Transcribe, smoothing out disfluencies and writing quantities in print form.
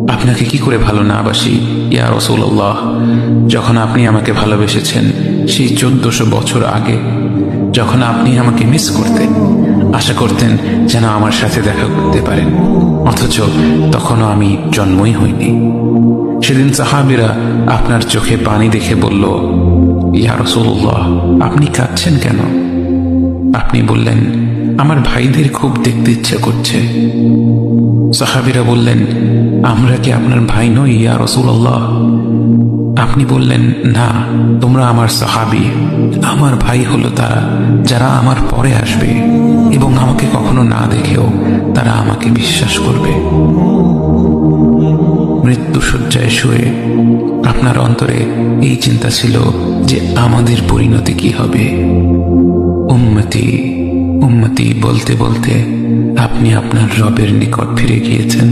আপনাকে কি করে ভালো না বাসি ইয়া রাসূলুল্লাহ। যখন আপনি আমাকে ভালোবেসেছেন সেই 1400 বছর আগে, যখন আপনি আমাকে মিস করতেন, আশা করতেন যেন আমার সাথে দেখা করতে পারেন, অথচ তখনও আমি জন্মই হইনি। সেদিন সাহাবীরা আপনার চোখে পানি দেখে বলল, ইয়া রাসূলুল্লাহ, আপনি কাঁদছেন কেন? আপনি বললেন, আমার ভাইদের খুব দেখতে ইচ্ছা করছে। সাহাবীরা বললেন, আমরা কি আপনার ভাই নই ইয়া রাসূলুল্লাহ? আপনি বললেন, না, তোমরা আমার সাহাবী। আমার ভাই হলো তারা যারা আমার পরে আসবে এবং আমাকে কখনো না দেখেও তারা আমাকে বিশ্বাস করবে। মৃত্যু শয্যায় শুয়ে আপনার অন্তরে এই চিন্তা ছিল যে আমাদের পরিণতি কি হবে। উম্মতি উম্মতি বলতে বলতে আপনি আপনার রবের নিকট ফিরে গিয়েছেন।